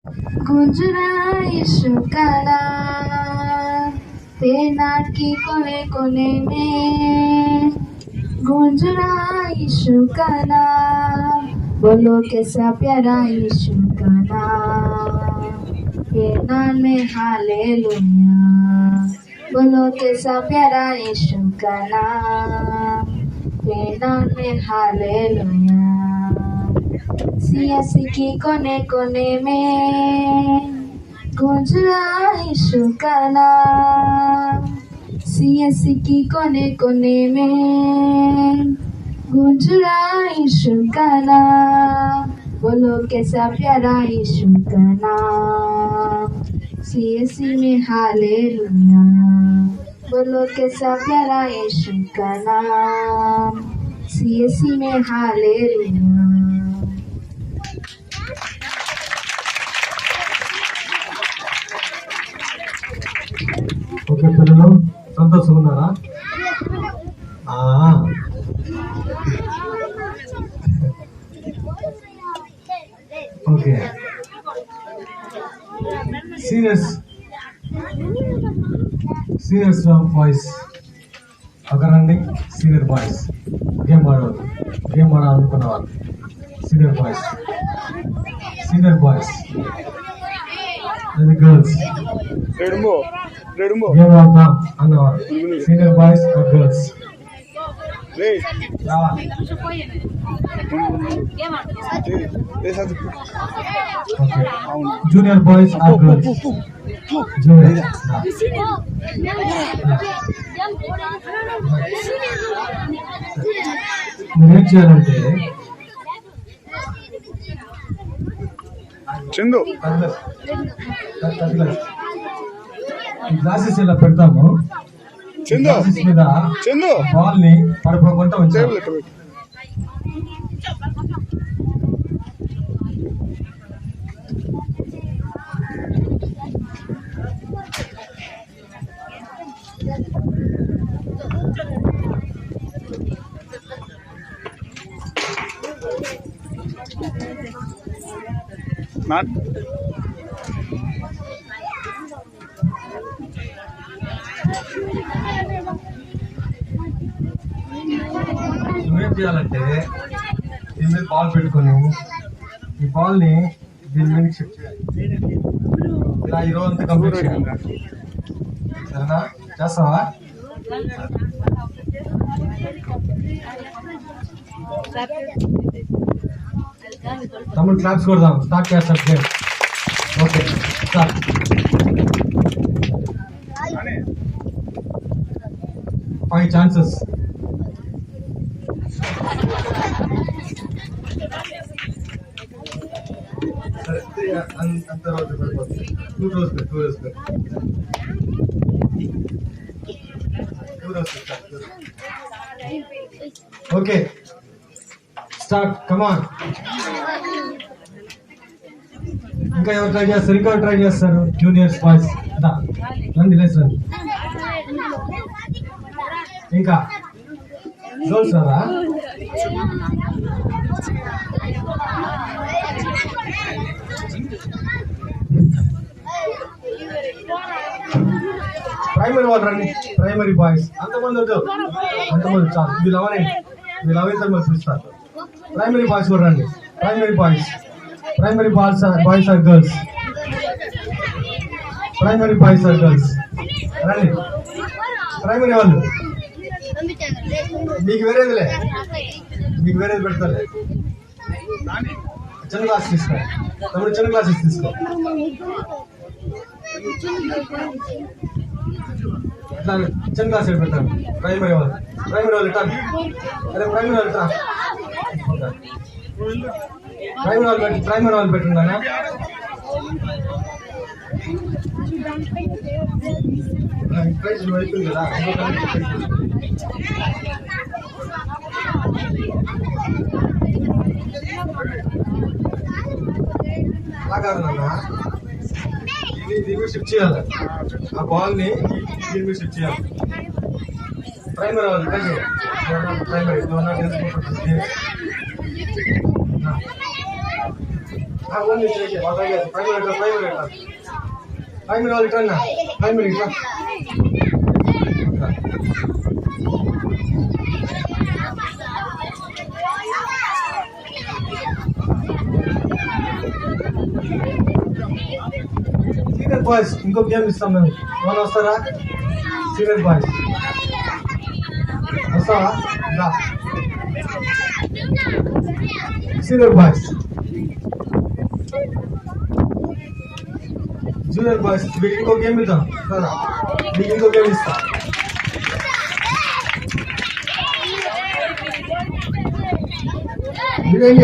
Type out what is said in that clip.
गूंज रहा यीशु का नाम, तैनात की कोने कोने में गूंज रहा यीशु का नाम। बोलो कैसा प्यारा यीशु का नाम, ये नाम में हालेलुया। बोलो कैसा प्यारा यीशु का नाम, ये नाम में हालेलुया। सियासी की कोने कोने में गूंज रहा यीशु का नाम, सियासी की कोने कोने में गूंज रहा यीशु का नाम। बोलो कैसा प्यारा यीशु का नाम, सियासी में हालेलुया। बोलो कैसा प्यारा यीशु का नाम, सियासी में हालेलुया। ఓకే పిల్లలు సంతోషంగా ఉన్నారా? ఓకే సీనియర్స్ బాయ్స్ అక్కడండి. సీనియర్ బాయ్స్ గేమ్ ఆడాలనుకున్న వాళ్ళు సీనియర్ బాయ్స్ అది గర్ల్స్ గేమ్ ఆడతాం అన్నవారు senior boys or girls junior boys or girls మీరేం చేయాలంటే చందు గ్లాసెస్ ఇలా పెడతాము. గ్లాసెస్ మీద బాల్ ని పడిపోకుండా వచ్చాము. నువ్వేం చేయాలంటే దీని మీద బాల్ పెట్టుకొని ఈ బాల్ ని దీని మీద షిఫ్ట్ చేయాలి. ఇలా ఈ రోజు అంతా కంప్లీట్ చేయాలి. సరేనా? చేస్తావా? తమ్ముడు క్లాప్స్ కొడదాం. స్టార్ట్ చేస్తాం గేమ్. Okay start. 5 chances. అంత రోజు 2 రోజు ఓకే స్టార్ట్. కమాన్. ఇంకా ఎవరు ట్రై చేస్తారు? ఇంకా ట్రై చేస్తారు? జూనియర్స్ బాయ్స్ రండి లేచి రండి. ఇంకా గర్ల్స్ రారా? ప్రైమరీ వాళ్ళు రండి. ప్రైమరీ బాయ్స్ అంతమంది వద్దు, అంతమంది చాలు. వీళ్ళు అవైతే మరి పిలుస్తారు. ప్రైమరీ బాయ్స్ కూడా రండి. Primary boys or girls. Primary boys or girls రండి. ప్రైమరీ వాళ్ళు మీకు వేరేదిలే, మీకు వేరేది పెడతాలే. చిన్న క్లాస్ తీసుకో తమ్ముడు, చిన్న క్లాసెస్ తీసుకో. ఇట్లా చిన్న క్లాస్ పెడతాను. ప్రైమరీ వాళ్ళు ఇట్టాను. అదే ప్రైమరీ వాళ్ళు ఇట్టా. ప్రైమరీ వాళ్ళు పెట్టున్నానా? ప్రైజ్ అయిపోయింది కదా. అలా కాదు నాన్న, దీన్ని షిఫ్ట్ చేయాలి. ఆ బాల్ ని దీన్ని షిఫ్ట్ చేయాలి. ప్రైమరీ వాళ్ళు primary 1 minute okay what I get 5 minutes 5 minutes all return na 5 minutes senior boys ఇంకో గేమ్ ఇస్తాం మేము ఎవరు వస్తారా సీనియర్ బాయ్స్ వస్తావా రా సీనియర్ బాయ్స్ జూనియర్ బాయ్స్ మీకు ఇంకో గేమ్ ఇద్దాం కదా మీకు ఇంకో గేమ్ ఇస్తా మీరేం